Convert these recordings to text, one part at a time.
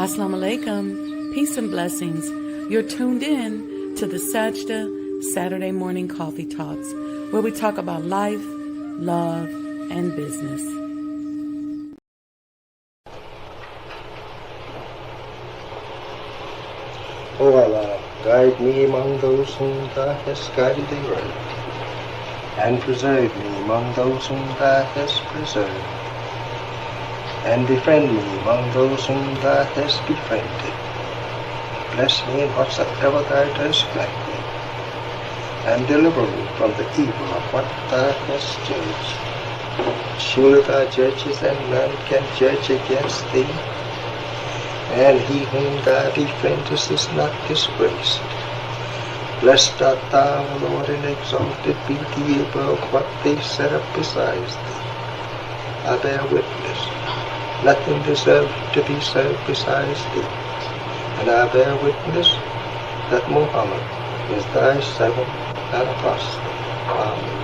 Assalamu alaikum, peace and blessings. You're tuned in to the Sajdah Saturday morning coffee talks, where we talk about life, love, and business. O Allah, guide me among those whom Thou hast guided thee right, and preserve me among those whom Thou hast preserved, and befriend me among those whom Thou hast befriended. Bless me in whatsoever Thou dost grant me, and deliver me from the evil of what Thou hast judged. Surely Thou judges, and none can judge against Thee, and he whom Thou befriendest is not disgraced. Blessed art Thou, O Lord, and exalted be Thee above what they set up besides Thee. I bear witness, nothing deserves to be served besides Thee, and I bear witness that Muhammad is Thy servant and apostle. Amen.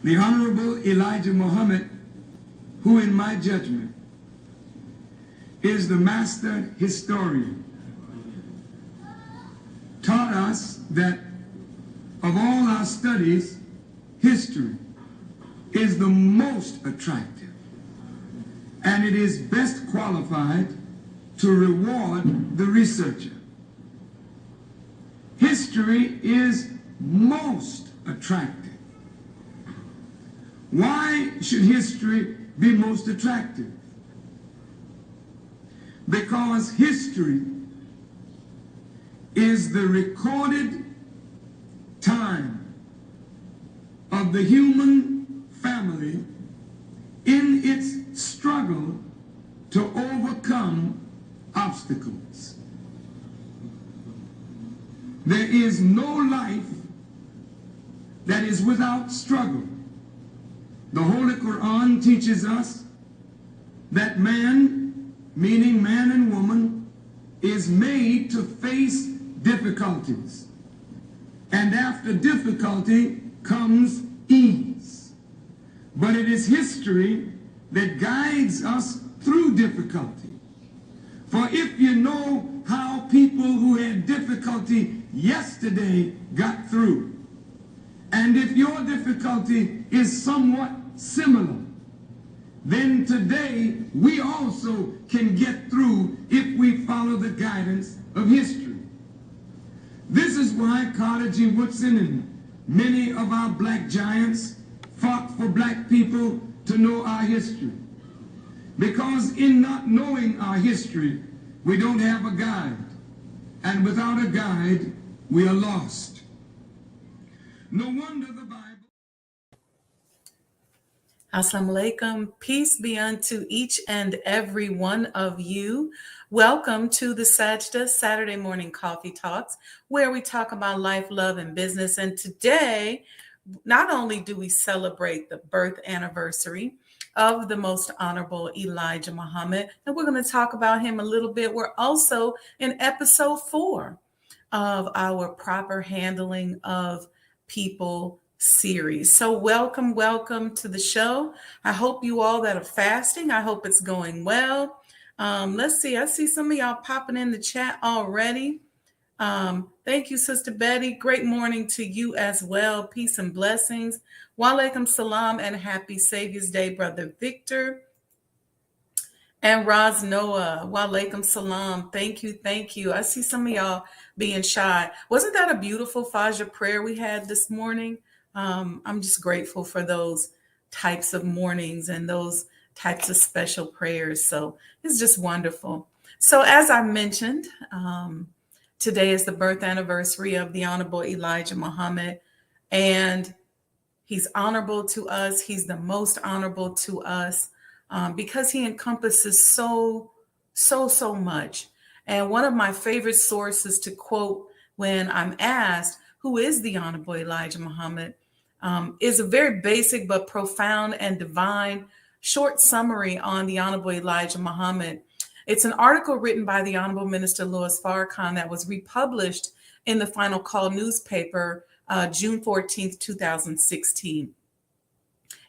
The Honorable Elijah Muhammad, who in my judgment is the master historian, taught us that of all our studies, history is the most attractive, and it is best qualified to reward the researcher. History is most attractive. Why should history be most attractive? Because history is the recorded time of the human family in its struggle to overcome obstacles. There is no life that is without struggle. The Holy Quran teaches us that man, meaning man and woman, is made to face difficulties. And after difficulty comes ease. But it is history that guides us through difficulty. For if you know how people who had difficulty yesterday got through, and if your difficulty is somewhat similar, then today we also can get through if we follow the guidance of history. This is why Carter G. Woodson and many of our black giants fought for black people to know our history. Because in not knowing our history, we don't have a guide. And without a guide, we are lost. No wonder the Bible... Assalamu alaikum. Peace be unto each and every one of you. Welcome to the Sajdah Saturday morning coffee talks, where we talk about life, love, and business. And today, not only do we celebrate the birth anniversary of the Most Honorable Elijah Muhammad. And we're going to talk about him a little bit. We're also in episode 4 of our Proper Handling of People series. So welcome to the show. I hope you all that are fasting, I hope it's going well. Let's see, I see some of y'all popping in the chat already. Thank you, Sister Betty. Great morning to you as well. Peace and blessings. Walaikum salam and happy Savior's Day, Brother Victor. And Roz Noah, walaikum salam. Thank you, thank you. I see some of y'all being shy. Wasn't that a beautiful Fajr prayer we had this morning? I'm just grateful for those types of mornings and those types of special prayers. So it's just wonderful. So as I mentioned, today is the birth anniversary of the Honorable Elijah Muhammad, and he's honorable to us. He's the most honorable to us because he encompasses so much. And one of my favorite sources to quote when I'm asked, who is the Honorable Elijah Muhammad, is a very basic but profound and divine short summary on the Honorable Elijah Muhammad. It's an article written by the Honorable Minister Louis Farrakhan that was republished in the Final Call newspaper June 14th, 2016.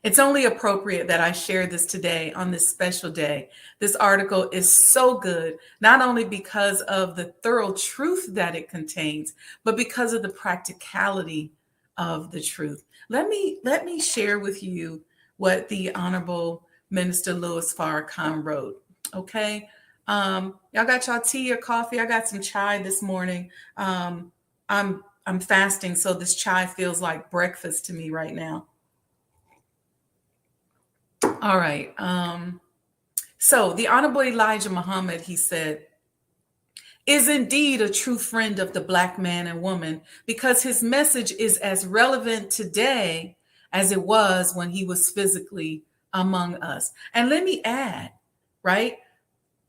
It's only appropriate that I share this today on this special day. This article is so good, not only because of the thorough truth that it contains, but because of the practicality of the truth. Let me share with you what the Honorable Minister Louis Farrakhan wrote. Okay. Y'all got y'all tea or coffee? I got some chai this morning. I'm fasting, so this chai feels like breakfast to me right now. All right. So the Honorable Elijah Muhammad, he said, is indeed a true friend of the Black man and woman because his message is as relevant today as it was when he was physically among us. And let me add, right?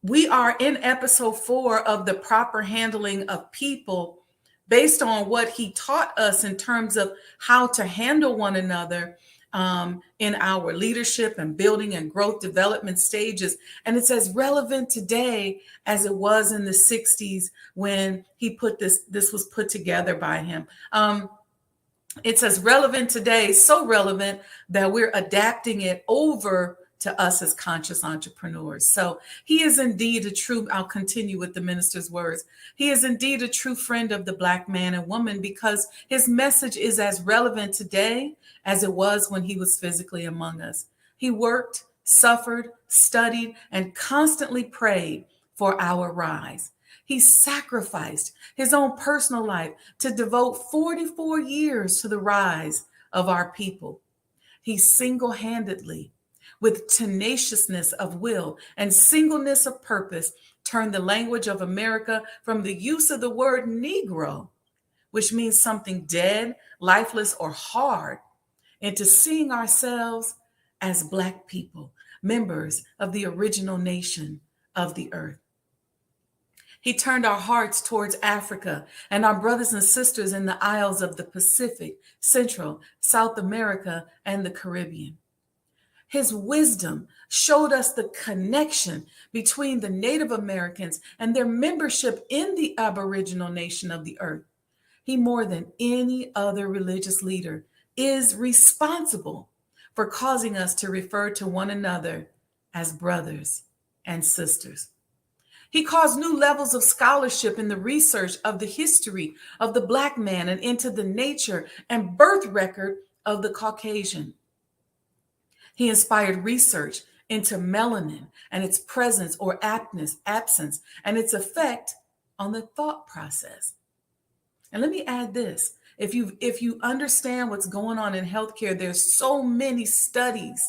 We are in episode 4 of the proper handling of people based on what he taught us in terms of how to handle one another in our leadership and building and growth development stages. And it's as relevant today as it was in the 60s when he put this was put together by him. It's as relevant today, so relevant that we're adapting it over to us as conscious entrepreneurs. So he is indeed a true, I'll continue with the minister's words. He is indeed a true friend of the Black man and woman because his message is as relevant today as it was when he was physically among us. He worked, suffered, studied, and constantly prayed for our rise. He sacrificed his own personal life to devote 44 years to the rise of our people. He single-handedly, with tenaciousness of will and singleness of purpose, turned the language of America from the use of the word Negro, which means something dead, lifeless, or hard, into seeing ourselves as Black people, members of the original nation of the earth. He turned our hearts towards Africa and our brothers and sisters in the isles of the Pacific, Central, South America, and the Caribbean. His wisdom showed us the connection between the Native Americans and their membership in the Aboriginal nation of the earth. He, more than any other religious leader, is responsible for causing us to refer to one another as brothers and sisters. He caused new levels of scholarship in the research of the history of the Black man and into the nature and birth record of the Caucasian. He inspired research into melanin and its presence or absence, and its effect on the thought process. And let me add this. If you understand what's going on in healthcare, there's so many studies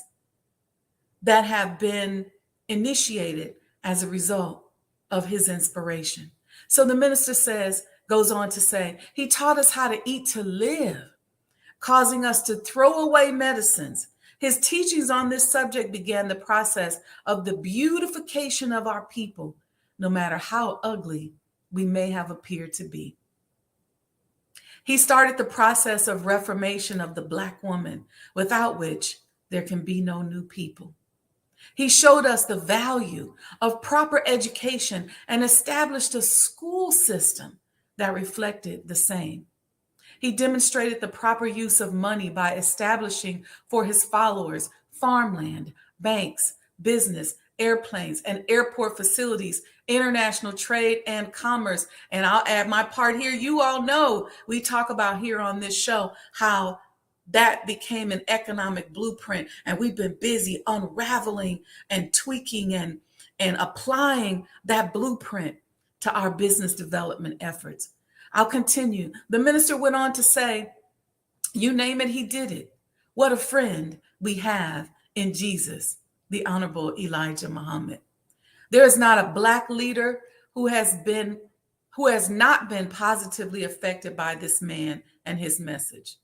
that have been initiated as a result of his inspiration. So the minister goes on to say, he taught us how to eat to live, causing us to throw away medicines. His teachings on this subject began the process of the beautification of our people, no matter how ugly we may have appeared to be. He started the process of reformation of the Black woman, without which there can be no new people. He showed us the value of proper education and established a school system that reflected the same. He demonstrated the proper use of money by establishing for his followers farmland, banks, business, airplanes, and airport facilities, international trade and commerce. And I'll add my part here. You all know we talk about here on this show how that became an economic blueprint, and we've been busy unraveling and tweaking and applying that blueprint to our business development efforts. I'll continue. The minister went on to say, you name it, he did it. What a friend we have in Jesus, the Honorable Elijah Muhammad. There is not a Black leader who has not been positively affected by this man and his message.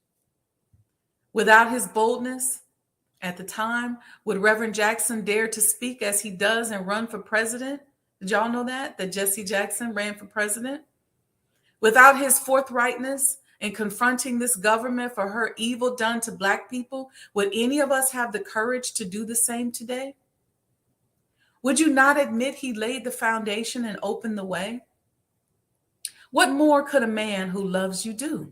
Without his boldness at the time, would Reverend Jackson dare to speak as he does and run for president? Did y'all know that Jesse Jackson ran for president? Without his forthrightness in confronting this government for her evil done to Black people, would any of us have the courage to do the same today? Would you not admit he laid the foundation and opened the way? What more could a man who loves you do?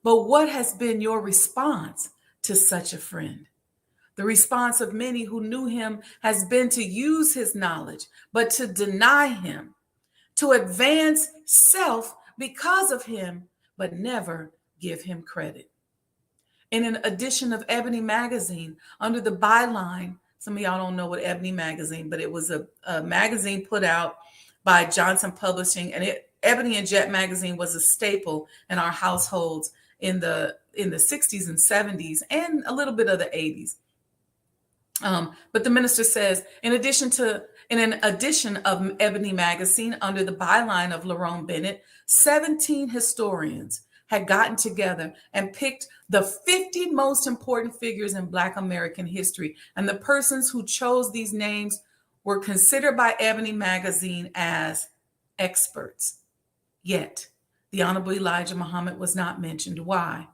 But what has been your response to such a friend? The response of many who knew him has been to use his knowledge, but to deny him, to advance self because of him, but never give him credit. In an edition of Ebony magazine, under the byline, some of y'all don't know what Ebony magazine, but it was a magazine put out by Johnson Publishing, and Ebony and Jet magazine was a staple in our households in the 60s and 70s and a little bit of the 80s. But the minister says, in an edition of Ebony magazine under the byline of Lerone Bennett, 17 historians had gotten together and picked the 50 most important figures in Black American history. And the persons who chose these names were considered by Ebony magazine as experts. Yet, the Honorable Elijah Muhammad was not mentioned. Why?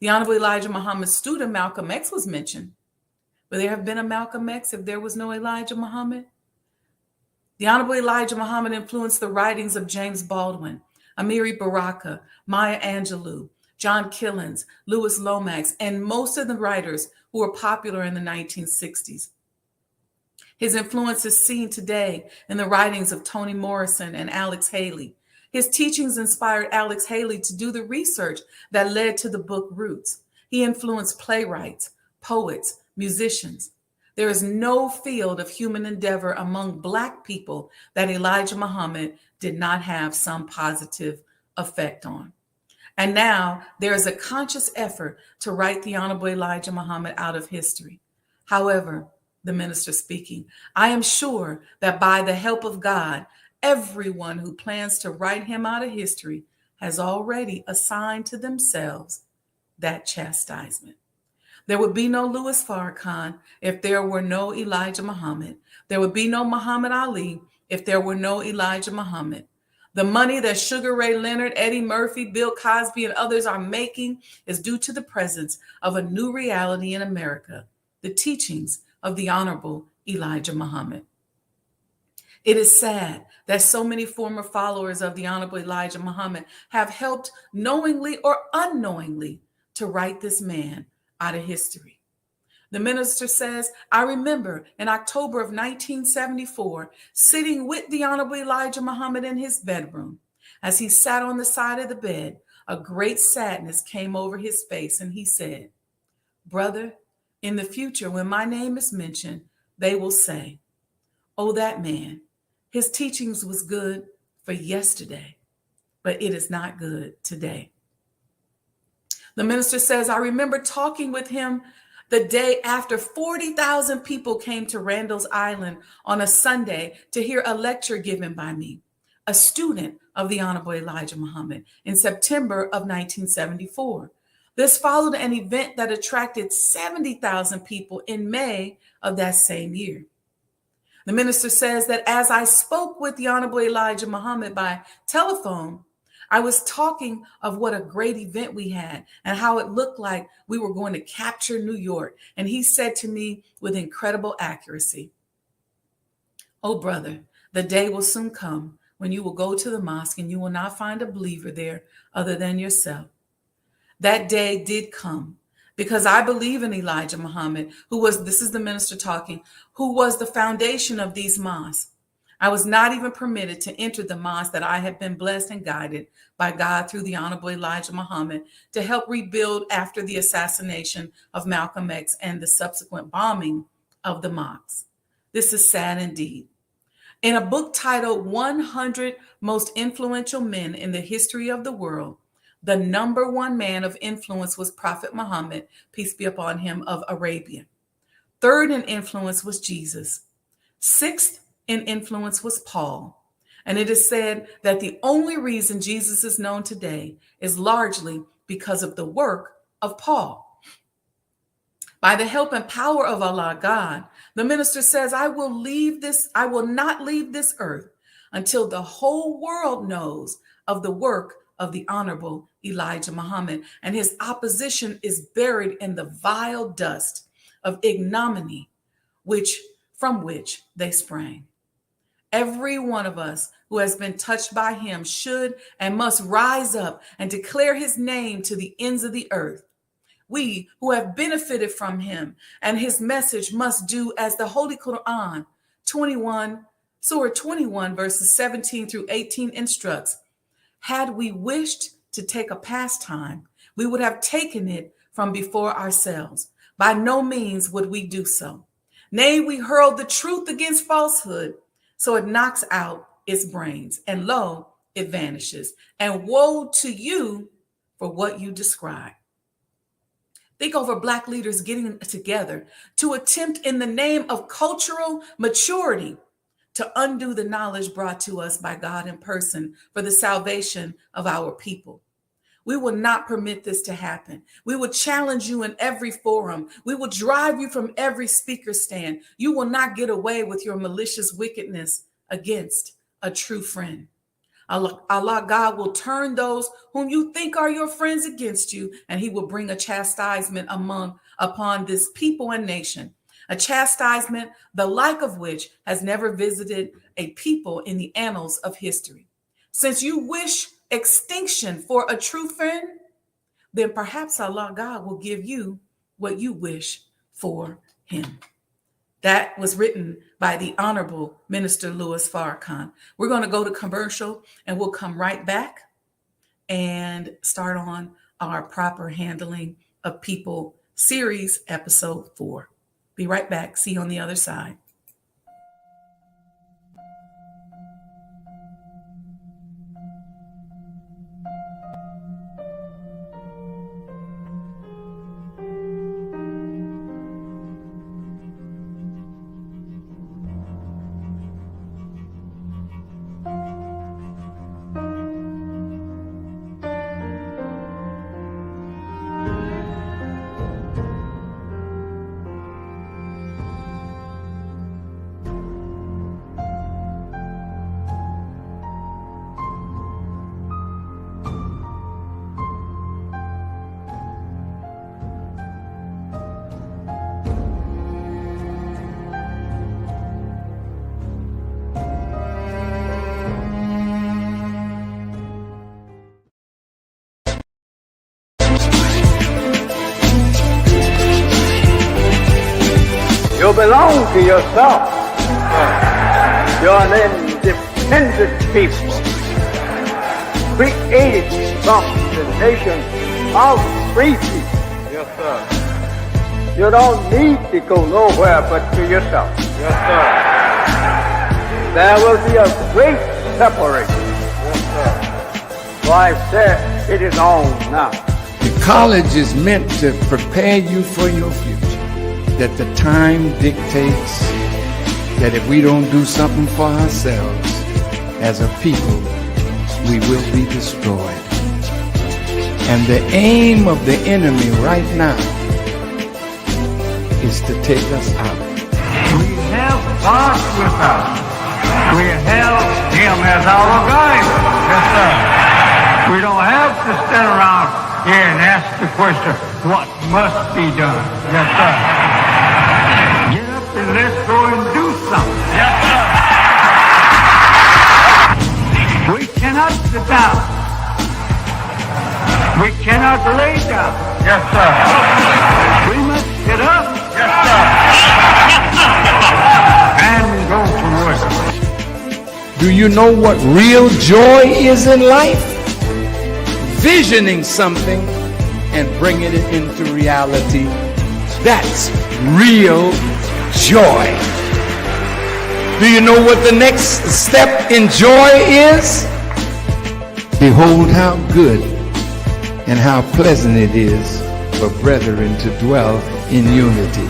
The Honorable Elijah Muhammad's student, Malcolm X, was mentioned. Would there have been a Malcolm X if there was no Elijah Muhammad? The Honorable Elijah Muhammad influenced the writings of James Baldwin, Amiri Baraka, Maya Angelou, John Killens, Louis Lomax, and most of the writers who were popular in the 1960s. His influence is seen today in the writings of Toni Morrison and Alex Haley. His teachings inspired Alex Haley to do the research that led to the book Roots. He influenced playwrights, poets, musicians. There is no field of human endeavor among Black people that Elijah Muhammad did not have some positive effect on. And now there is a conscious effort to write the Honorable Elijah Muhammad out of history. However, the minister speaking, I am sure that by the help of God, everyone who plans to write him out of history has already assigned to themselves that chastisement. There would be no Louis Farrakhan if there were no Elijah Muhammad. There would be no Muhammad Ali if there were no Elijah Muhammad. The money that Sugar Ray Leonard, Eddie Murphy, Bill Cosby, and others are making is due to the presence of a new reality in America, the teachings of the Honorable Elijah Muhammad. It is sad that so many former followers of the Honorable Elijah Muhammad have helped knowingly or unknowingly to write this man out of history. The minister says, I remember in October of 1974, sitting with the Honorable Elijah Muhammad in his bedroom. As he sat on the side of the bed, a great sadness came over his face, and he said, brother, in the future, when my name is mentioned, they will say, oh, that man, his teachings was good for yesterday, but it is not good today. The minister says, I remember talking with him the day after 40,000 people came to Randall's Island on a Sunday to hear a lecture given by me, a student of the Honorable Elijah Muhammad, in September of 1974. This followed an event that attracted 70,000 people in May of that same year. The minister says that as I spoke with the Honorable Elijah Muhammad by telephone, I was talking of what a great event we had and how it looked like we were going to capture New York. And he said to me with incredible accuracy, Oh, brother, the day will soon come when you will go to the mosque and you will not find a believer there other than yourself. That day did come because I believe in Elijah Muhammad, this is the minister talking, who was the foundation of these mosques. I was not even permitted to enter the mosque that I had been blessed and guided by God through the Honorable Elijah Muhammad to help rebuild after the assassination of Malcolm X and the subsequent bombing of the mosques. This is sad indeed. In a book titled 100 Most Influential Men in the History of the World, the number one man of influence was Prophet Muhammad, peace be upon him, of Arabia. Third in influence was Jesus. Sixth in influence was Paul. And it is said that the only reason Jesus is known today is largely because of the work of Paul. By the help and power of Allah God, the minister says, I will not leave this earth until the whole world knows of the work of the Honorable Elijah Muhammad, and his opposition is buried in the vile dust of ignominy from which they sprang. Every one of us who has been touched by him should and must rise up and declare his name to the ends of the earth. We who have benefited from him and his message must do as the Holy Quran, Surah 21, verses 17 through 18 instructs. Had we wished to take a pastime, we would have taken it from before ourselves. By no means would we do so. Nay, we hurl the truth against falsehood, so it knocks out its brains, and lo, it vanishes. And woe to you for what you describe. Think over Black leaders getting together to attempt in the name of cultural maturity to undo the knowledge brought to us by God in person for the salvation of our people. We will not permit this to happen. We will challenge you in every forum. We will drive you from every speaker stand. You will not get away with your malicious wickedness against a true friend. Allah God will turn those whom you think are your friends against you, and he will bring a chastisement upon this people and nation, a chastisement the like of which has never visited a people in the annals of history. Since you wish extinction for a true friend, then perhaps Allah God will give you what you wish for him. That was written by the Honorable Minister Louis Farrakhan. We're going to go to commercial and we'll come right back and start on our proper handling of people series episode 4. Be right back. See you on the other side. You belong to yourself. You're an independent people, created from the nation of free people. Yes, sir. You don't need to go nowhere but to yourself. Yes, sir. There will be a great separation. Yes, sir. So I said it is on now. The college is meant to prepare you for your future. That the time dictates that if we don't do something for ourselves as a people, we will be destroyed. And the aim of the enemy right now is to take us out. We have God with us. We have him as our guide. Yes, sir. We don't have to stand around here and ask the question, what must be done? Yes, sir. Get up and let's go and do something. Yes, sir. down. We cannot lay down. Yes, sir. We must get up Yes, sir. and go to work. Do you know what real joy is in life? Visioning something and bringing it into reality. That's real joy. Do you know what the next step in joy is? Behold how good and how pleasant it is for brethren to dwell in unity.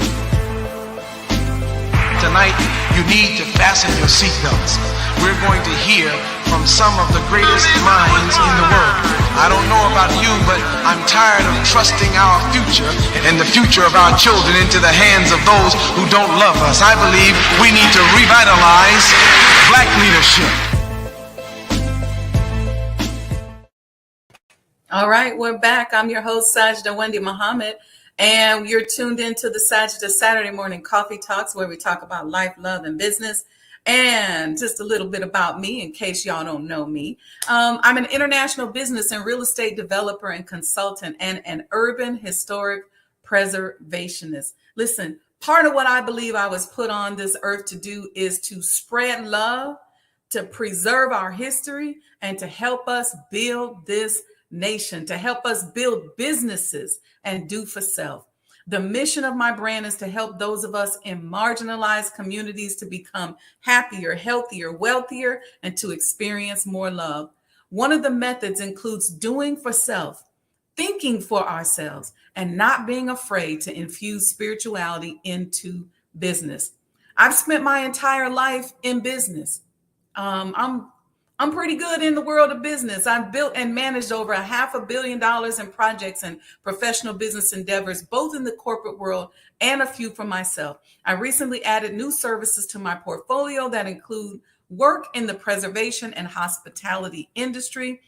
Tonight, you need to fasten your seatbelts. We're going to hear from some of the greatest minds in the world. I don't know about you, but I'm tired of trusting our future and the future of our children into the hands of those who don't love us. I believe we need to revitalize black leadership. All right, we're back. I'm your host, Sajdah Wendy Muhammad, and you're tuned into the Sajdah Saturday Morning Coffee Talks, where we talk about life, love, and business. And just a little bit about me, in case y'all don't know me. I'm an international business and real estate developer and consultant and an urban historic preservationist. Listen, part of what I believe I was put on this earth to do is to spread love, to preserve our history, and to help us build this nation, to help us build businesses and do for self. The mission of my brand is to help those of us in marginalized communities to become happier, healthier, wealthier, and to experience more love. One of the methods includes doing for self, thinking for ourselves, and not being afraid to infuse spirituality into business. I've spent my entire life in business. I'm pretty good in the world of business. I've built and managed over $500 million in projects and professional business endeavors, both in the corporate world and a few for myself. I recently added new services to my portfolio that include work in the preservation and hospitality industry.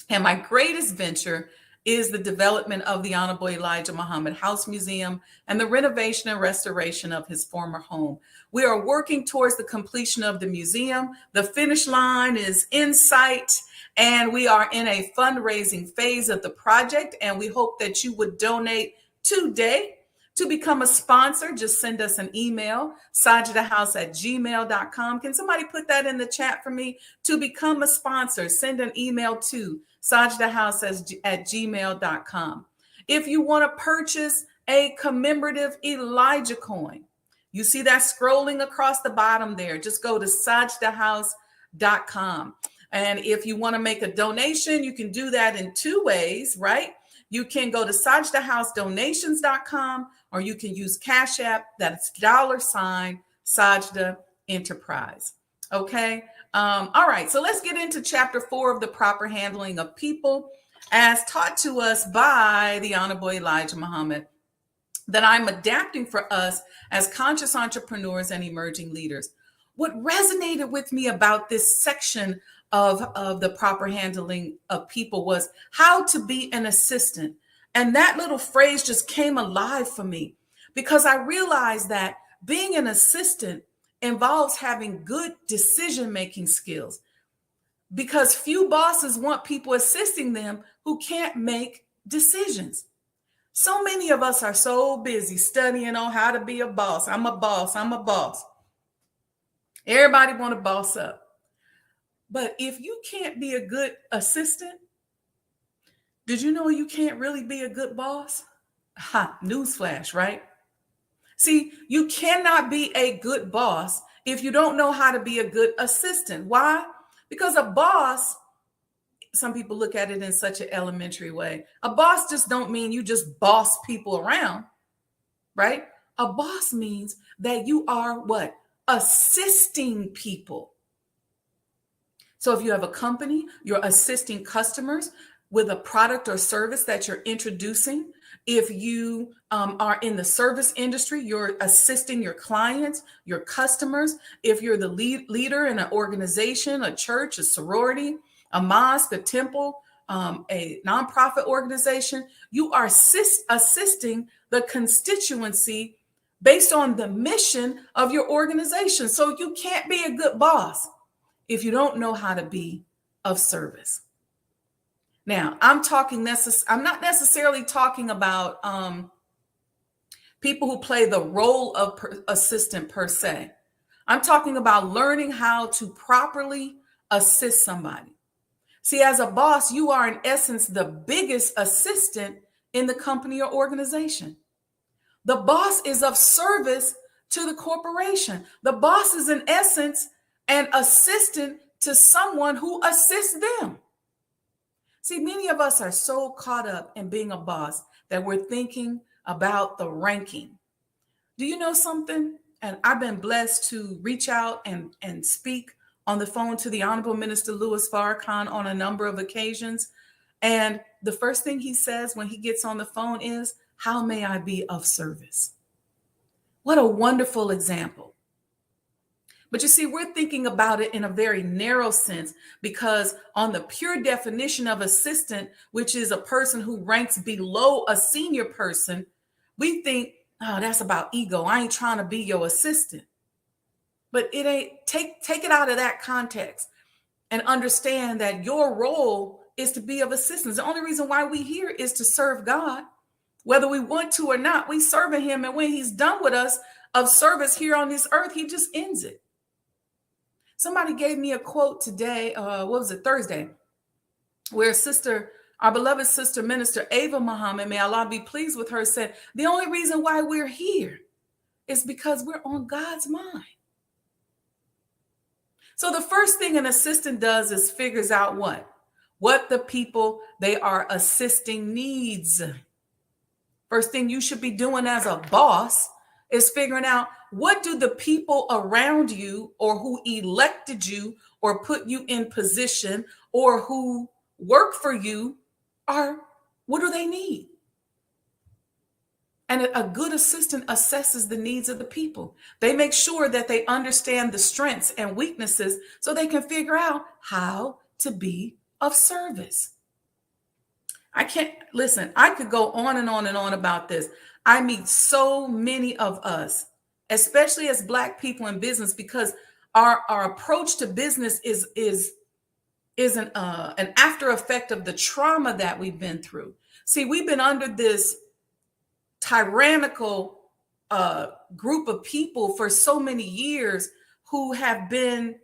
And my greatest venture is the development of the Honorable Elijah Muhammad House Museum and the renovation and restoration of his former home. We are working towards the completion of the museum. The finish line is in sight, and we are in a fundraising phase of the project, and we hope that you would donate today. To become a sponsor, just send us an email, sajdahhouse@gmail.com. Can somebody put that in the chat for me? To become a sponsor, send an email to sajdahhouse@gmail.com. If you want to purchase a commemorative Elijah coin, you see that scrolling across the bottom there. Just go to sajdahhouse.com. And if you want to make a donation, you can do that in two ways, right? You can go to sajdahhousedonations.com, or you can use Cash App. That's $Sajdah Enterprise. Okay. All right. So let's get into chapter 4 of the proper handling of people, as taught to us by the Honorable Elijah Muhammad, that I'm adapting for us as conscious entrepreneurs and emerging leaders. What resonated with me about this section of the proper handling of people was how to be an assistant. And that little phrase just came alive for me, because I realized that being an assistant involves having good decision-making skills, because few bosses want people assisting them who can't make decisions. So many of us are so busy studying on how to be a boss. I'm a boss. I'm a boss. Everybody want to boss up. But if you can't be a good assistant, did you know you can't really be a good boss? Ha, newsflash, right? See, you cannot be a good boss if you don't know how to be a good assistant. Why? Because a boss, some people look at it in such an elementary way. A boss just don't mean you just boss people around, right? A boss means that you are what? Assisting people. So if you have a company, you're assisting customers with a product or service that you're introducing. If you are in the service industry, you're assisting your clients, your customers. If you're the leader in an organization, a church, a sorority, a mosque, a temple, a nonprofit organization, you are assisting the constituency based on the mission of your organization. So you can't be a good boss if you don't know how to be of service. Now, I'm not necessarily talking about people who play the role of assistant per se. I'm talking about learning how to properly assist somebody. See, as a boss, you are in essence the biggest assistant in the company or organization. The boss is of service to the corporation. The boss is in essence an assistant to someone who assists them. See, many of us are so caught up in being a boss that we're thinking about the ranking. Do you know something? And I've been blessed to reach out and speak on the phone to the Honorable Minister Louis Farrakhan on a number of occasions. And the first thing he says when he gets on the phone is, "How may I be of service?" What a wonderful example. But you see, we're thinking about it in a very narrow sense, because on the pure definition of assistant, which is a person who ranks below a senior person, we think, oh, that's about ego. I ain't trying to be your assistant. But it ain't. Take it out of that context and understand that your role is to be of assistance. The only reason why we here is to serve God. Whether we want to or not, we serving him. And when he's done with us of service here on this earth, he just ends it. Somebody gave me a quote today, Thursday, where our beloved sister, Minister Ava Muhammad, may Allah be pleased with her, said, the only reason why we're here is because we're on God's mind. So the first thing an assistant does is figures out what the people they are assisting needs. First thing you should be doing as a boss is figuring out, what do the people around you or who elected you or put you in position or who work for you what do they need? And a good assistant assesses the needs of the people. They make sure that they understand the strengths and weaknesses so they can figure out how to be of service. I could go on and on and on about this. I meet so many of us, especially as Black people in business, because our approach to business is an after effect of the trauma that we've been through. See, we've been under this tyrannical group of people for so many years who have been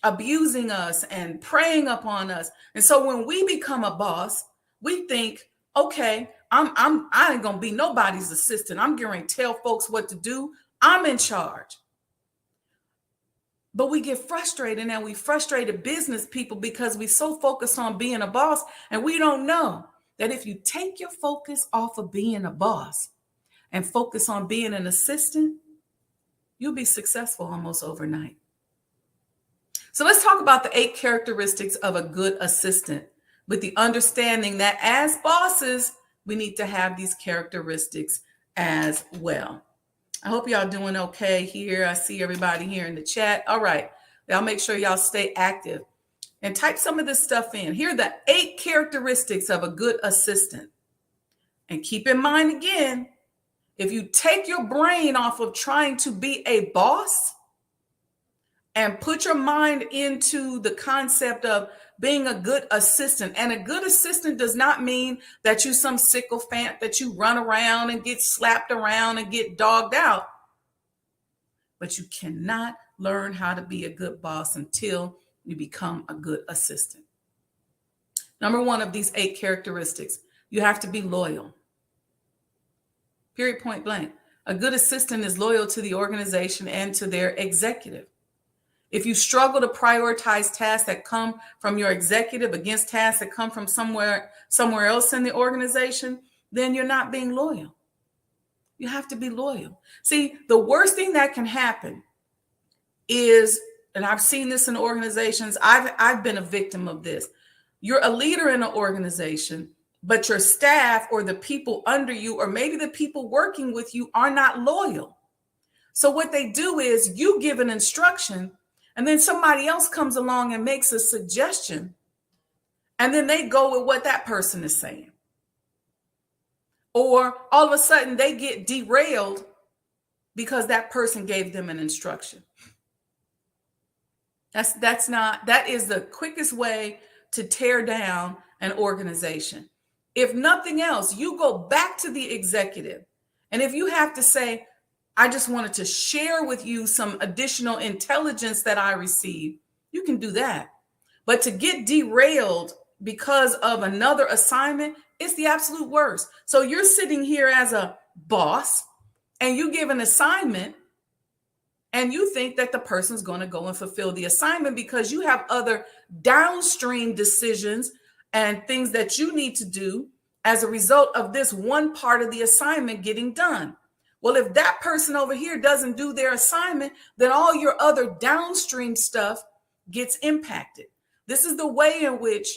abusing us and preying upon us. And so when we become a boss, we think, okay, I ain't gonna be nobody's assistant. I'm going to tell folks what to do. I'm in charge. But we get frustrated, and we frustrated business people because we so focused on being a boss, and we don't know that if you take your focus off of being a boss and focus on being an assistant, you'll be successful almost overnight. So let's talk about the 8 characteristics of a good assistant, with the understanding that as bosses, we need to have these characteristics as well. I hope y'all doing okay here. I see everybody here in the chat. All right. Y'all make sure y'all stay active and type some of this stuff in. Here are the 8 characteristics of a good assistant. And keep in mind again, if you take your brain off of trying to be a boss and put your mind into the concept of being a good assistant. And a good assistant does not mean that you some sycophant, that you run around and get slapped around and get dogged out. But you cannot learn how to be a good boss until you become a good assistant. Number 1 of these 8 characteristics, you have to be loyal. Period, point blank. A good assistant is loyal to the organization and to their executive. If you struggle to prioritize tasks that come from your executive against tasks that come from somewhere else in the organization, then you're not being loyal. You have to be loyal. See, the worst thing that can happen is, and I've seen this in organizations, I've been a victim of this. You're a leader in an organization, but your staff or the people under you, or maybe the people working with you, are not loyal. So what they do is you give an instruction, and then somebody else comes along and makes a suggestion, and then they go with what that person is saying. Or all of a sudden they get derailed because that person gave them an instruction. That is the quickest way to tear down an organization. If nothing else, you go back to the executive. And if you have to say, I just wanted to share with you some additional intelligence that I received, you can do that. But to get derailed because of another assignment, it's the absolute worst. So you're sitting here as a boss and you give an assignment and you think that the person's going to go and fulfill the assignment because you have other downstream decisions and things that you need to do as a result of this one part of the assignment getting done. Well, if that person over here doesn't do their assignment, then all your other downstream stuff gets impacted. This is the way in which,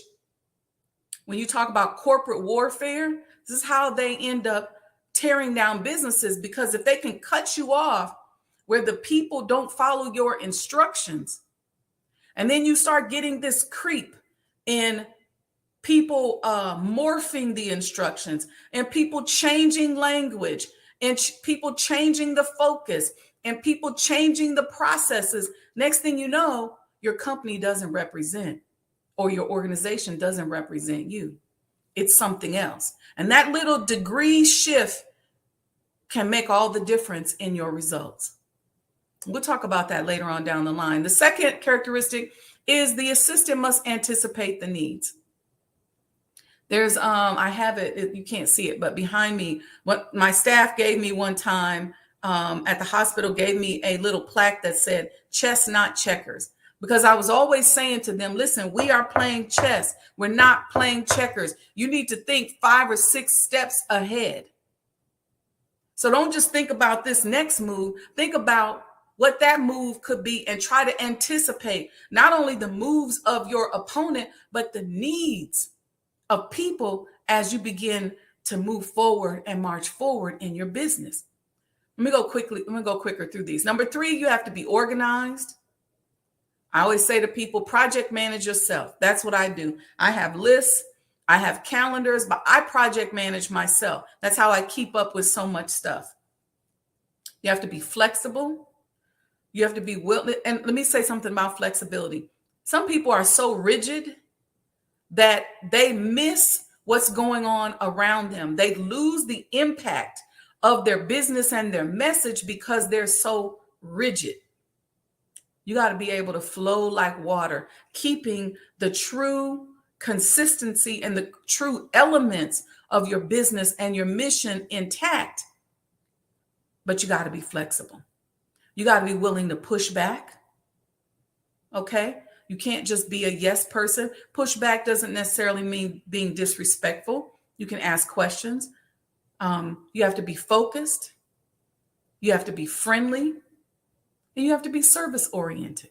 when you talk about corporate warfare, this is how they end up tearing down businesses, because if they can cut you off where the people don't follow your instructions, and then you start getting this creep in people morphing the instructions and people changing language and people changing the focus and people changing the processes. Next thing you know, your company doesn't represent, or your organization doesn't represent you. It's something else. And that little degree shift can make all the difference in your results. We'll talk about that later on down the line. The second characteristic is the assistant must anticipate the needs. There's, I have it, you can't see it, but behind me, what my staff gave me one time at the hospital, gave me a little plaque that said, chess, not checkers. Because I was always saying to them, listen, we are playing chess. We're not playing checkers. You need to think 5 or 6 steps ahead. So don't just think about this next move. Think about what that move could be and try to anticipate not only the moves of your opponent, but the needs of people as you begin to move forward and march forward in your business. Let me go quicker through these. Number 3, you have to be organized. I always say to people, project manage yourself. That's what I do. I have lists, I have calendars, but I project manage myself. That's how I keep up with so much stuff. You have to be flexible. You have to be willing. And let me say something about flexibility. Some people are so rigid that they miss what's going on around them. They lose the impact of their business and their message because they're so rigid. You got to be able to flow like water, keeping the true consistency and the true elements of your business and your mission intact. But you got to be flexible. You got to be willing to push back. Okay? You can't just be a yes person. Pushback doesn't necessarily mean being disrespectful. You can ask questions. You have to be focused. You have to be friendly. And you have to be service oriented.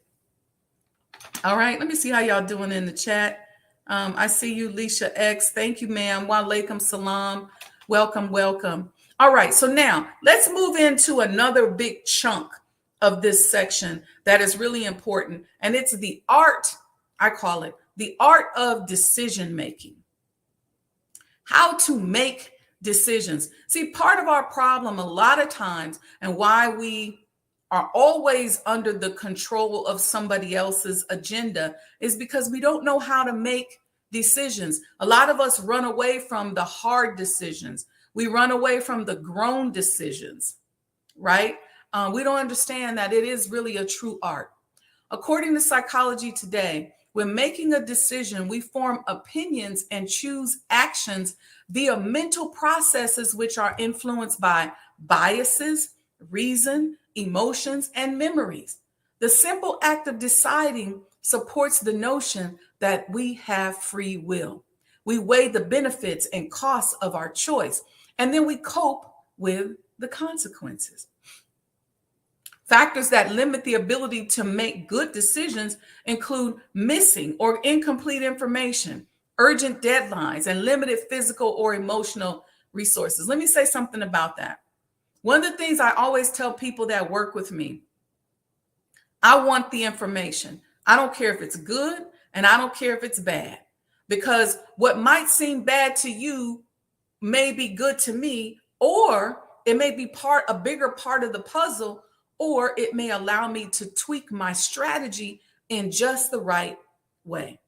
All right. Let me see how y'all doing in the chat. I see you, Leisha X. Thank you, ma'am. Wa alaikum salam. Welcome, welcome. All right. So now let's move into another big chunk of this section that is really important. And it's the art, I call it the art of decision making. How to make decisions. See, part of our problem a lot of times, and why we are always under the control of somebody else's agenda, is because we don't know how to make decisions. A lot of us run away from the hard decisions. We run away from the grown decisions, right? We don't understand that it is really a true art. According to Psychology Today, when making a decision, we form opinions and choose actions via mental processes which are influenced by biases, reason, emotions, and memories. The simple act of deciding supports the notion that we have free will. We weigh the benefits and costs of our choice, and then we cope with the consequences. Factors that limit the ability to make good decisions include missing or incomplete information, urgent deadlines, and limited physical or emotional resources. Let me say something about that. One of the things I always tell people that work with me, I want the information. I don't care if it's good and I don't care if it's bad, because what might seem bad to you may be good to me, or it may be a bigger part of the puzzle, or it may allow me to tweak my strategy in just the right way.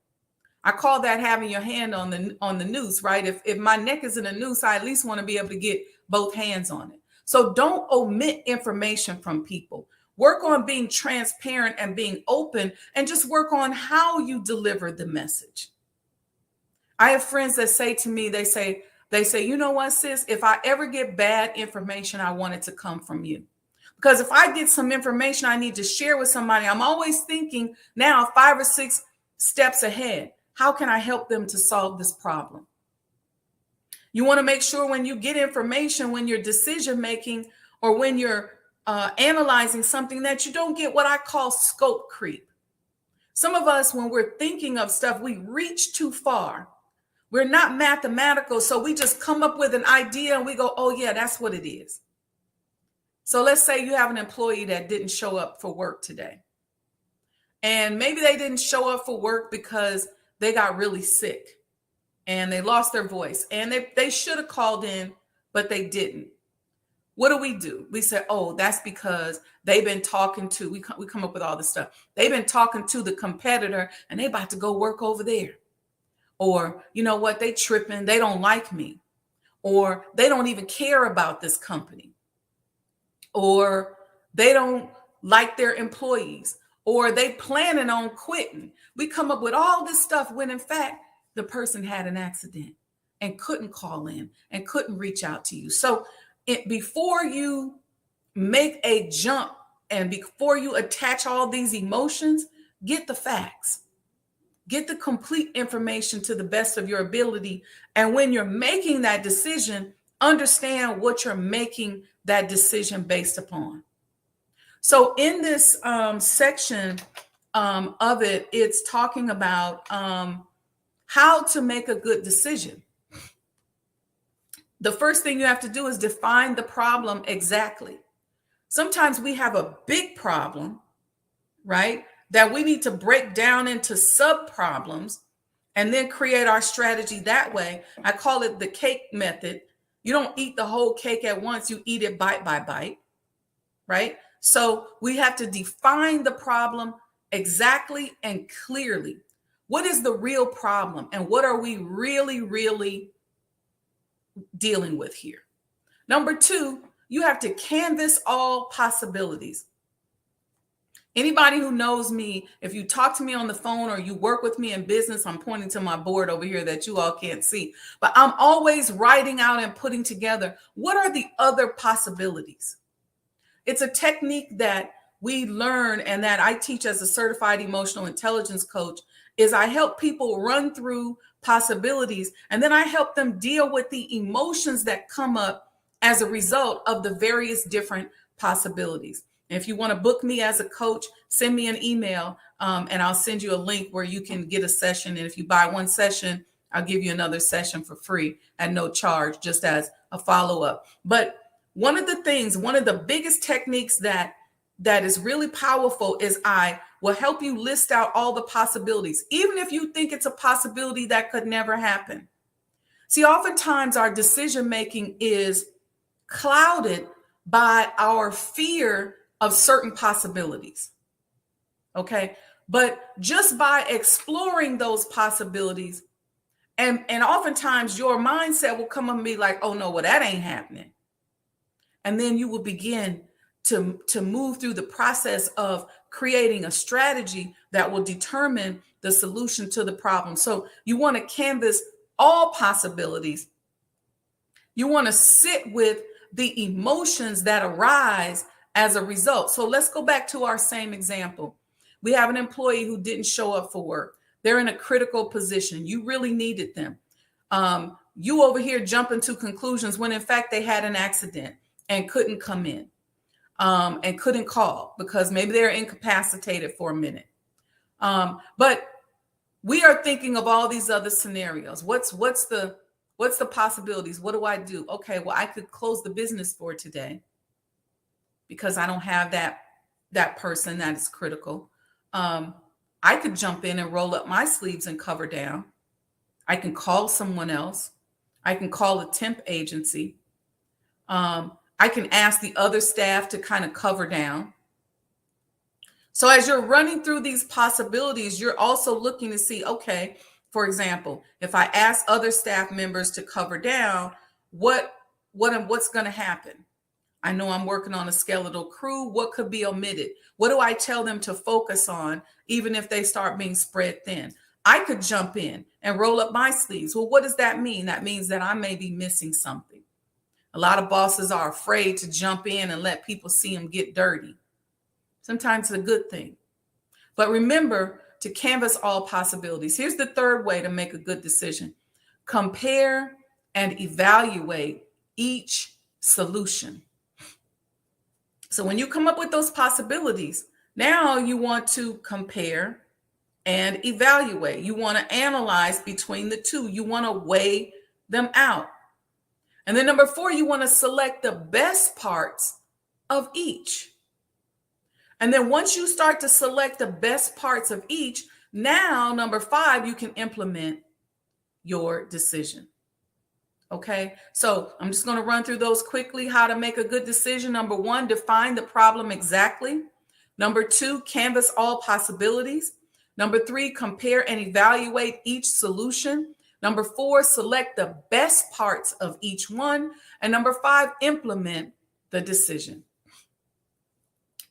I call that having your hand on the noose, right? If my neck is in a noose, I at least want to be able to get both hands on it. So don't omit information from people. Work on being transparent and being open, and just work on how you deliver the message. I have friends that say to me, they say, you know what, sis, if I ever get bad information, I want it to come from you. Because if I get some information I need to share with somebody, I'm always thinking now 5 or 6 steps ahead. How can I help them to solve this problem? You want to make sure when you get information, when you're decision making or when you're analyzing something, that you don't get what I call scope creep. Some of us, when we're thinking of stuff, we reach too far. We're not mathematical, so we just come up with an idea and we go, oh yeah, that's what it is. So let's say you have an employee that didn't show up for work today. And maybe they didn't show up for work because they got really sick and they lost their voice. And they should have called in, but they didn't. What do? We say, oh, that's because they've been talking to, we come up with all this stuff. They've been talking to the competitor and they about to go work over there. Or, you know what, they tripping, they don't like me. Or they don't even care about this company. Or they don't like their employees. Or they planning on quitting. We come up with all this stuff when in fact, the person had an accident and couldn't call in and couldn't reach out to you. So before you make a jump and before you attach all these emotions, get the facts. Get the complete information to the best of your ability. And when you're making that decision, understand what you're making that decision based upon. So in this section of it, it's talking about how to make a good decision. The first thing you have to do is define the problem exactly. Sometimes we have a big problem, right, that we need to break down into sub-problems and then create our strategy that way. I call it the cake method. You don't eat the whole cake at once. You eat it bite by bite, right? So we have to define the problem exactly and clearly. What is the real problem? And what are we really, really dealing with here? Number 2, you have to canvas all possibilities. Anybody who knows me, if you talk to me on the phone or you work with me in business, I'm pointing to my board over here that you all can't see, but I'm always writing out and putting together, what are the other possibilities? It's a technique that we learn and that I teach as a certified emotional intelligence coach, is I help people run through possibilities and then I help them deal with the emotions that come up as a result of the various different possibilities. If you want to book me as a coach, send me an email and I'll send you a link where you can get a session. And if you buy one session, I'll give you another session for free at no charge, just as a follow-up. But one of the biggest techniques that is really powerful is I will help you list out all the possibilities, even if you think it's a possibility that could never happen. See, oftentimes our decision-making is clouded by our fear of certain possibilities. Okay. But just by exploring those possibilities, and oftentimes your mindset will come up and be like, oh no, well, that ain't happening. And then you will begin to move through the process of creating a strategy that will determine the solution to the problem. So you want to canvas all possibilities. You want to sit with the emotions that arise as a result. So let's go back to our same example. We have an employee who didn't show up for work. They're in a critical position. You really needed them. You over here jumping to conclusions when in fact they had an accident and couldn't come in and couldn't call because maybe they're incapacitated for a minute. But we are thinking of all these other scenarios. What's the possibilities? What do I do? Okay, well, I could close the business for today because I don't have that person that is critical. I could jump in and roll up my sleeves and cover down. I can call someone else. I can call a temp agency. I can ask the other staff to kind of cover down. So as you're running through these possibilities, you're also looking to see, okay, For example, if I ask other staff members to cover down, what's going to happen? I know I'm working on a skeletal crew. What could be omitted? What do I tell them to focus on, even if they start being spread thin? I could jump in and roll up my sleeves. Well, what does that mean? That means that I may be missing something. A lot of bosses are afraid to jump in and let people see them get dirty. Sometimes it's a good thing. But remember to canvas all possibilities. Here's the third way to make a good decision. Compare and evaluate each solution. So when you come up with those possibilities, now you want to compare and evaluate. You want to analyze between the two. You want to weigh them out. And then number 4, you want to select the best parts of each. And then once you start to select the best parts of each, now number 5, you can implement your decision. Okay, so I'm just going to run through those quickly. How to make a good decision. Number 1, define the problem exactly. Number 2, canvas all possibilities. Number 3, compare and evaluate each solution. Number 4, select the best parts of each one. And number 5, implement the decision.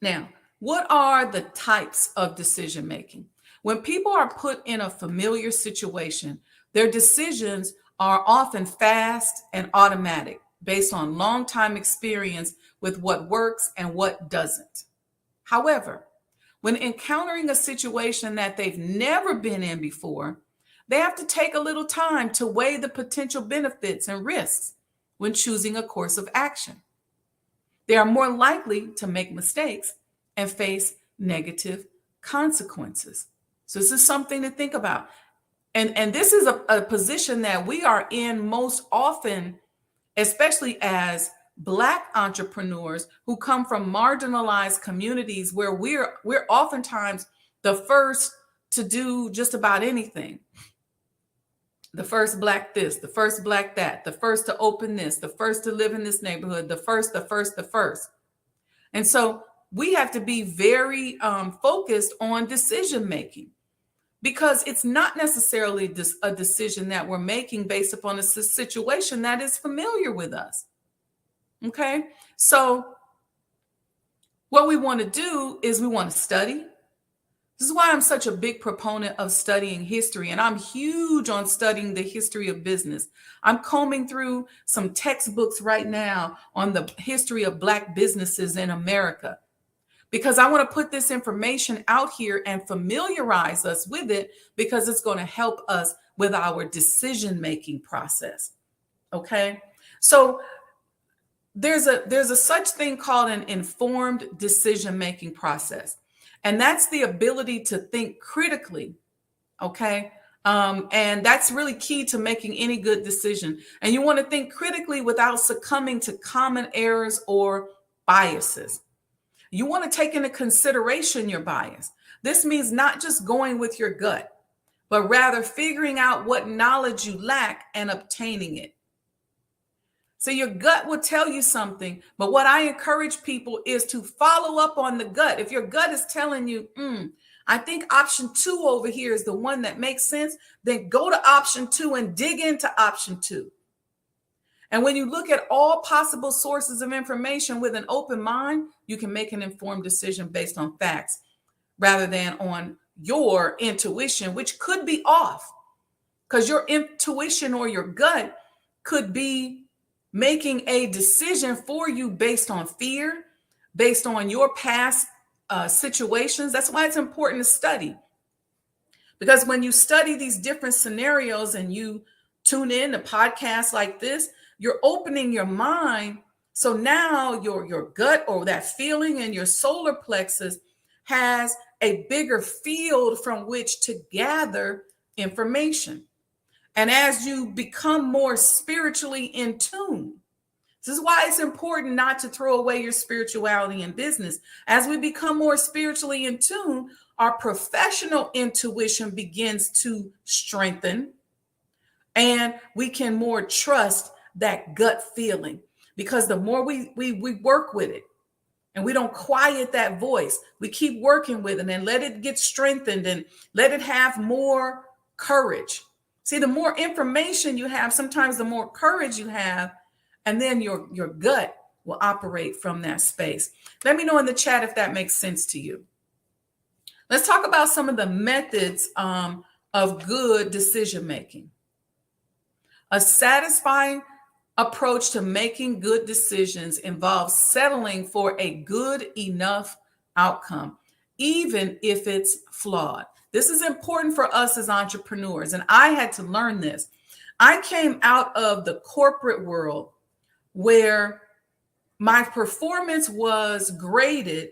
Now, what are the types of decision making? When people are put in a familiar situation, their decisions are often fast and automatic based on long time experience with what works and what doesn't. However, when encountering a situation that they've never been in before, they have to take a little time to weigh the potential benefits and risks when choosing a course of action. They are more likely to make mistakes and face negative consequences. So this is something to think about. And this is a position that we are in most often, especially as Black entrepreneurs who come from marginalized communities where we're oftentimes the first to do just about anything. The first Black this, the first Black that, the first to open this, the first to live in this neighborhood, the first. And so we have to be very focused on decision making, because it's not necessarily a decision that we're making based upon a situation that is familiar with us. Okay, so what we want to do is we want to study. This is why I'm such a big proponent of studying history, and I'm huge on studying the history of business. I'm combing through some textbooks right now on the history of Black businesses in America, because I want to put this information out here and familiarize us with it, because it's going to help us with our decision-making process. Okay, so there's a such thing called an informed decision-making process. And that's the ability to think critically, okay? And that's really key to making any good decision. And you want to think critically without succumbing to common errors or biases. You want to take into consideration your bias. This means not just going with your gut, but rather figuring out what knowledge you lack and obtaining it. So your gut will tell you something, but what I encourage people is to follow up on the gut. If your gut is telling you, I think option 2 over here is the one that makes sense, then go to option 2 and dig into option 2. And when you look at all possible sources of information with an open mind, you can make an informed decision based on facts rather than on your intuition, which could be off, because your intuition or your gut could be making a decision for you based on fear, based on your past situations. That's why it's important to study. Because when you study these different scenarios and you tune in to podcasts like this, you're opening your mind. So now your gut or that feeling in your solar plexus has a bigger field from which to gather information. And as you become more spiritually in tune, this is why it's important not to throw away your spirituality in business. As we become more spiritually in tune, our professional intuition begins to strengthen, and we can more trust that gut feeling, because the more we work with it and we don't quiet that voice, we keep working with it and let it get strengthened and let it have more courage. See, the more information you have, sometimes the more courage you have, and then your gut will operate from that space. Let me know in the chat if that makes sense to you. Let's talk about some of the methods of good decision making. A satisfying approach to making good decisions involves settling for a good enough outcome, even if it's flawed. This is important for us as entrepreneurs, and I had to learn this. I came out of the corporate world where my performance was graded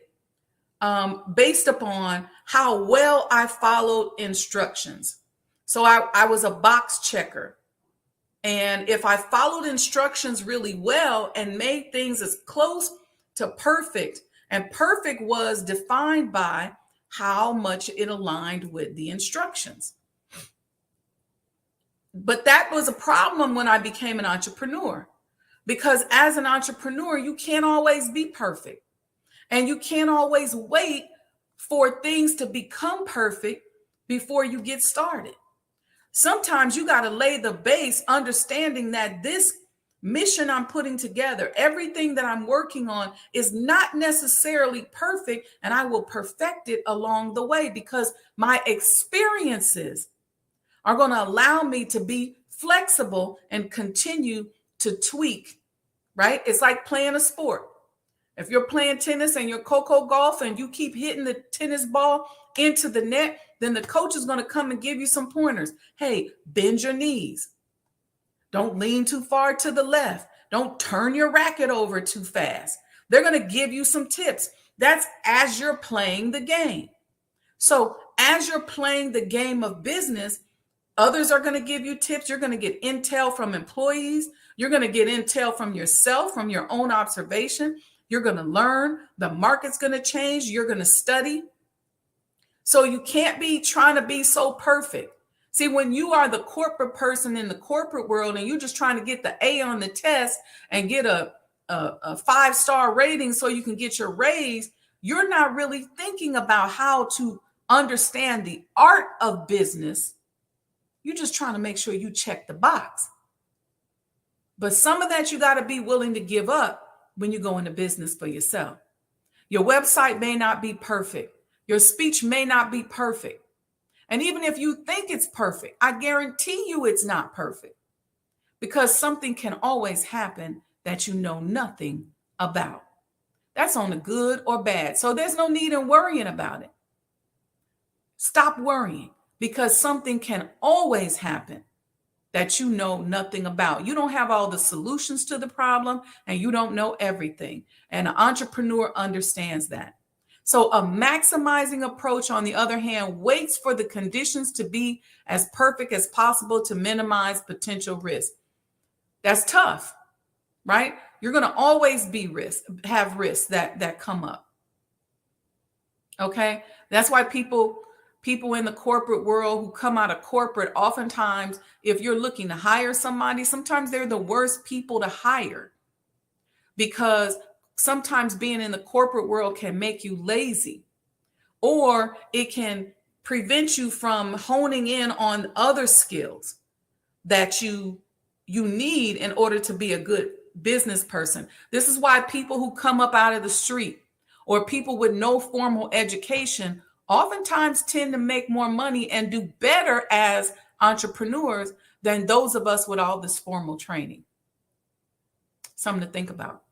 based upon how well I followed instructions. So I was a box checker. And if I followed instructions really well and made things as close to perfect, and perfect was defined by how much it aligned with the instructions. But that was a problem when I became an entrepreneur, because as an entrepreneur, you can't always be perfect, and you can't always wait for things to become perfect before you get started. Sometimes you got to lay the base, understanding that this mission I'm putting together, everything that I'm working on is not necessarily perfect, and I will perfect it along the way because my experiences are going to allow me to be flexible and continue to tweak, right? It's like playing a sport. If you're playing tennis and you're Coco golf and you keep hitting the tennis ball into the net, then the coach is going to come and give you some pointers. Hey, bend your knees. Don't lean too far to the left. Don't turn your racket over too fast. They're going to give you some tips. That's as you're playing the game. So as you're playing the game of business, others are going to give you tips. You're going to get intel from employees. You're going to get intel from yourself, from your own observation. You're going to learn. The market's going to change. You're going to study. So you can't be trying to be so perfect. See, when you are the corporate person in the corporate world and you're just trying to get the A on the test and get a 5-star rating so you can get your raise, you're not really thinking about how to understand the art of business. You're just trying to make sure you check the box. But some of that you got to be willing to give up when you go into business for yourself. Your website may not be perfect. Your speech may not be perfect. And even if you think it's perfect, I guarantee you it's not perfect, because something can always happen that you know nothing about. That's on the good or bad. So there's no need in worrying about it. Stop worrying, because something can always happen that you know nothing about. You don't have all the solutions to the problem, and you don't know everything. And an entrepreneur understands that. So a maximizing approach, on the other hand, waits for the conditions to be as perfect as possible to minimize potential risk. That's tough, right? You're going to always have risks that come up. Okay? That's why people in the corporate world who come out of corporate, oftentimes, if you're looking to hire somebody, sometimes they're the worst people to hire, because sometimes being in the corporate world can make you lazy, or it can prevent you from honing in on other skills that you need in order to be a good business person. This is why people who come up out of the street, or people with no formal education, oftentimes tend to make more money and do better as entrepreneurs than those of us with all this formal training. Something to think about.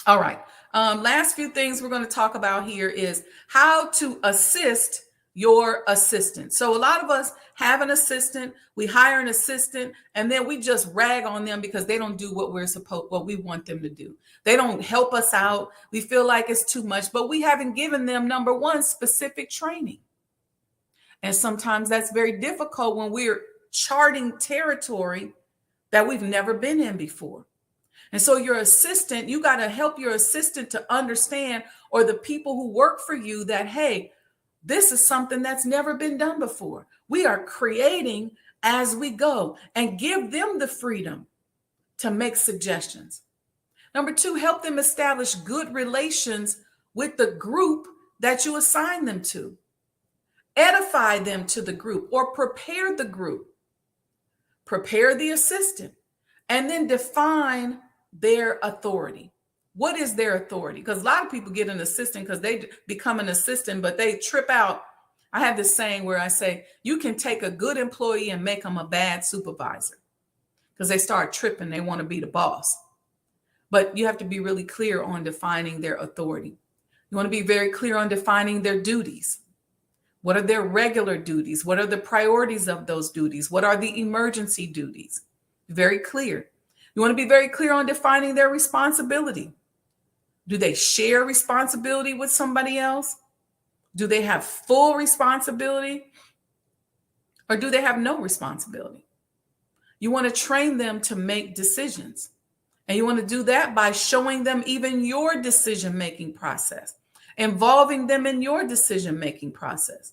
All right. Last few things we're going to talk about here is how to assist your assistant. So a lot of us have an assistant, we hire an assistant, and then we just rag on them because they don't do what we want them to do. They don't help us out. We feel like it's too much, but we haven't given them, number one, specific training. And sometimes that's very difficult when we're charting territory that we've never been in before. And so your assistant, you got to help your assistant to understand, or the people who work for you, that, hey, this is something that's never been done before. We are creating as we go, and give them the freedom to make suggestions. Number two, help them establish good relations with the group that you assign them to. Edify them to the group, or prepare the group. prepare the assistant, and then define their authority. What is their authority? Because a lot of people get an assistant because they become an assistant, but they trip out. I have this saying where I say, you can take a good employee and make them a bad supervisor because they start tripping. They want to be the boss. But you have to be really clear on defining their authority. You want to be very clear on defining their duties. What are their regular duties? What are the priorities of those duties? What are the emergency duties? Very clear. You want to be very clear on defining their responsibility. Do they share responsibility with somebody else? Do they have full responsibility? Or do they have no responsibility? You want to train them to make decisions. And you want to do that by showing them even your decision-making process, involving them in your decision-making process.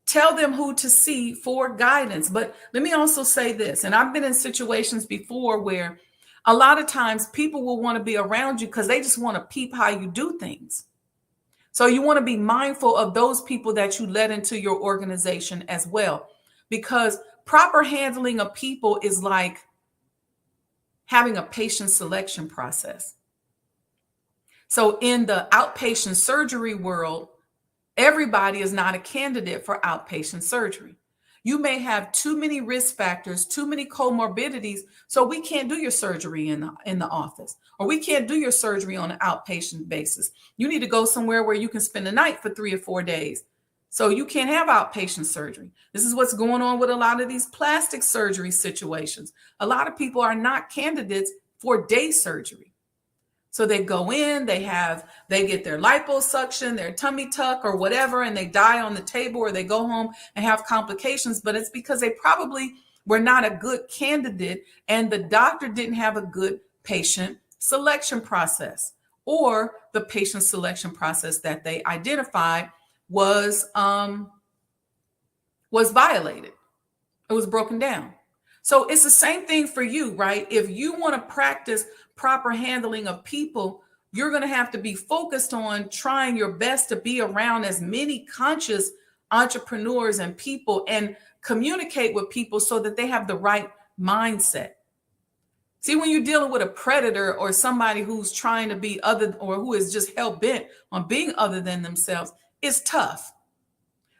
Tell them who to see for guidance. But let me also say this, and I've been in situations before where a lot of times people will want to be around you because they just want to peep how you do things. So you want to be mindful of those people that you let into your organization as well, because proper handling of people is like having a patient selection process. So in the outpatient surgery world, everybody is not a candidate for outpatient surgery. You may have too many risk factors, too many comorbidities, so we can't do your surgery in the office, or we can't do your surgery on an outpatient basis. You need to go somewhere where you can spend the night for 3 or 4 days. So you can't have outpatient surgery. This is what's going on with a lot of these plastic surgery situations. A lot of people are not candidates for day surgery. So they go in, they get their liposuction, their tummy tuck or whatever, and they die on the table, or they go home and have complications. But it's because they probably were not a good candidate and the doctor didn't have a good patient selection process, or the patient selection process that they identified was violated. It was broken down. So it's the same thing for you, right? If you want to practice proper handling of people, you're going to have to be focused on trying your best to be around as many conscious entrepreneurs and people and communicate with people so that they have the right mindset. See, when you're dealing with a predator or somebody who's trying to be other, or who is just hell bent on being other than themselves, it's tough.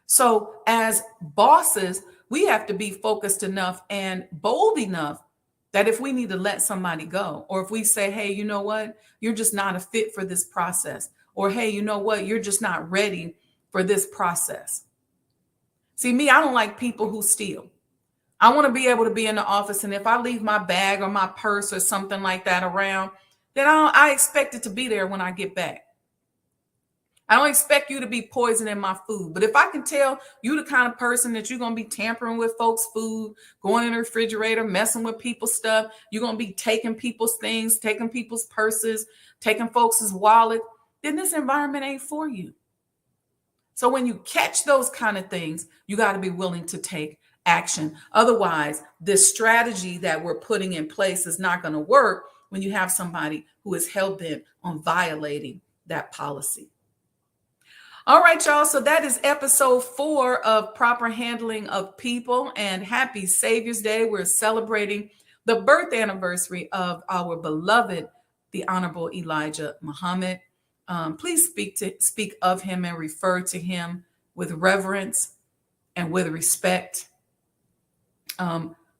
So as bosses, we have to be focused enough and bold enough that if we need to let somebody go, or if we say, hey, you know what, you're just not a fit for this process, or hey, you know what, you're just not ready for this process. See, me, I don't like people who steal. I want to be able to be in the office, and if I leave my bag or my purse or something like that around, then I expect it to be there when I get back. I don't expect you to be poisoning my food. But if I can tell you the kind of person that you're going to be tampering with folks' food, going in the refrigerator, messing with people's stuff, you're going to be taking people's things, taking people's purses, taking folks' wallet, then this environment ain't for you. So when you catch those kind of things, you got to be willing to take action. Otherwise, this strategy that we're putting in place is not going to work when you have somebody who is hell-bent on violating that policy. All right, y'all. So that is episode 4 of Proper Handling of People, and happy Savior's Day. We're celebrating the birth anniversary of our beloved, the Honorable Elijah Muhammad. Please speak of him and refer to him with reverence and with respect.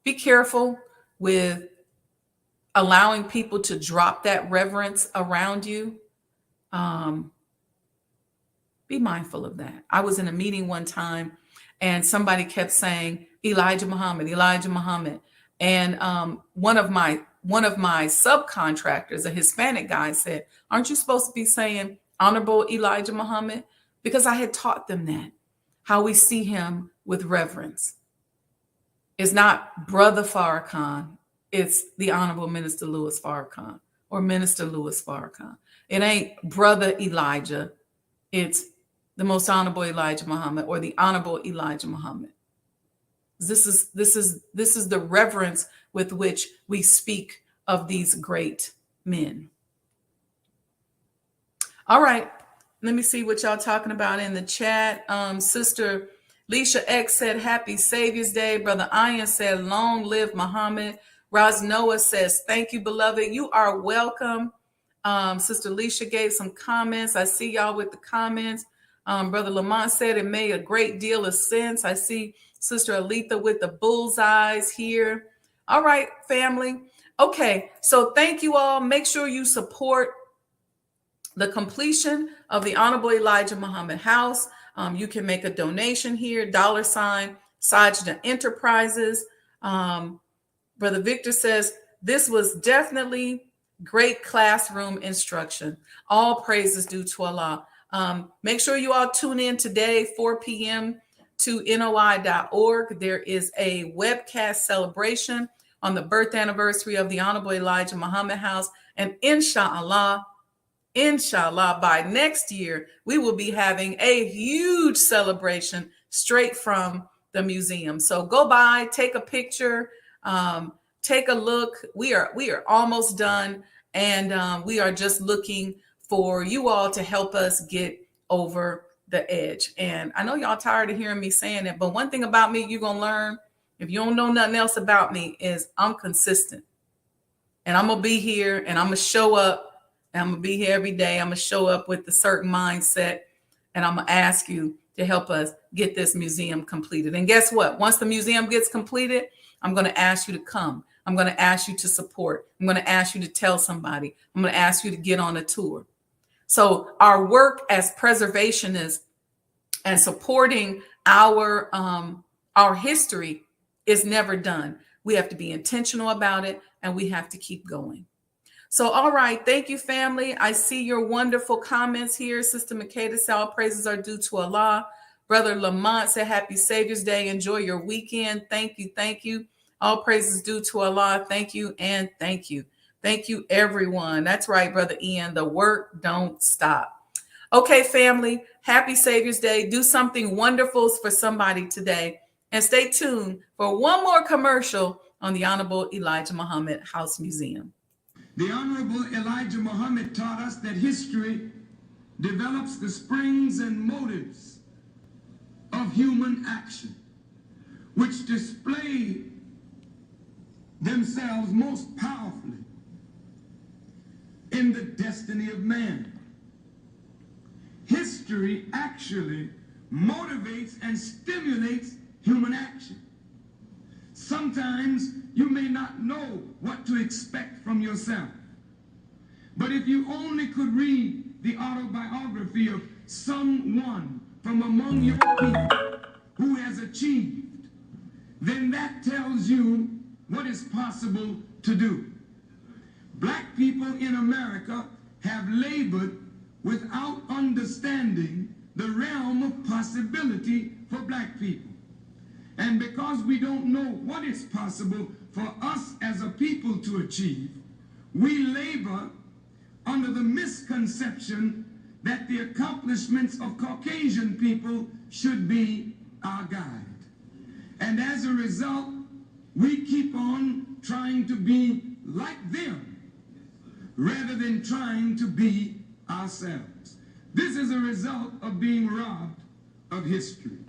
Be careful with allowing people to drop that reverence around you. Be mindful of that. I was in a meeting one time and somebody kept saying, Elijah Muhammad, Elijah Muhammad. And one of my subcontractors, a Hispanic guy, said, aren't you supposed to be saying Honorable Elijah Muhammad? Because I had taught them that, how we see him with reverence. It's not Brother Farrakhan. It's the Honorable Minister Louis Farrakhan, or Minister Louis Farrakhan. It ain't Brother Elijah. It's the Most Honorable Elijah Muhammad, or the Honorable Elijah Muhammad. This is the reverence with which we speak of these great men. All right, let me see what y'all talking about in the chat. Sister Leisha X said, Happy Savior's Day. Brother Ian said, Long live Muhammad. Raz Noah says, thank you, beloved. You are welcome. Sister Leisha gave some comments. I see y'all with the comments. Brother Lamont said it made a great deal of sense. I see Sister Aletha with the bullseyes here. All right, family. Okay, so thank you all. Make sure you support the completion of the Honorable Elijah Muhammad House. You can make a donation here, $ Sajdah Enterprises. Brother Victor says, this was definitely great classroom instruction. All praises due to Allah. Make sure you all tune in today, 4 p.m. to NOI.org. There is a webcast celebration on the birth anniversary of the Honorable Elijah Muhammad House. And inshallah, by next year, we will be having a huge celebration straight from the museum. So go by, take a picture, take a look. We are almost done, and we are just looking for you all to help us get over the edge. And I know y'all tired of hearing me saying it, but one thing about me you're going to learn, if you don't know nothing else about me, is I'm consistent. And I'm going to be here, and I'm going to show up. I'm going to be here every day. I'm going to show up with a certain mindset, and I'm going to ask you to help us get this museum completed. And guess what? Once the museum gets completed, I'm going to ask you to come. I'm going to ask you to support. I'm going to ask you to tell somebody. I'm going to ask you to get on a tour. So our work as preservationists and supporting our history is never done. We have to be intentional about it, and we have to keep going. So, all right. Thank you, family. I see your wonderful comments here. Sister Makeda said, all praises are due to Allah. Brother Lamont said, Happy Savior's Day. Enjoy your weekend. Thank you. Thank you. All praises due to Allah. Thank you and thank you. Thank you, everyone. That's right, Brother Ian. The work don't stop. Okay, family. Happy Savior's Day. Do something wonderful for somebody today. And stay tuned for one more commercial on the Honorable Elijah Muhammad House Museum. The Honorable Elijah Muhammad taught us that history develops the springs and motives of human action, which display themselves most powerfully in the destiny of man. History actually motivates and stimulates human action. Sometimes you may not know what to expect from yourself. But if you only could read the autobiography of someone from among your people who has achieved, then that tells you what is possible to do. Black people in America have labored without understanding the realm of possibility for black people. And because we don't know what is possible for us as a people to achieve, we labor under the misconception that the accomplishments of Caucasian people should be our guide. And as a result, we keep on trying to be like them rather than trying to be ourselves. This is a result of being robbed of history.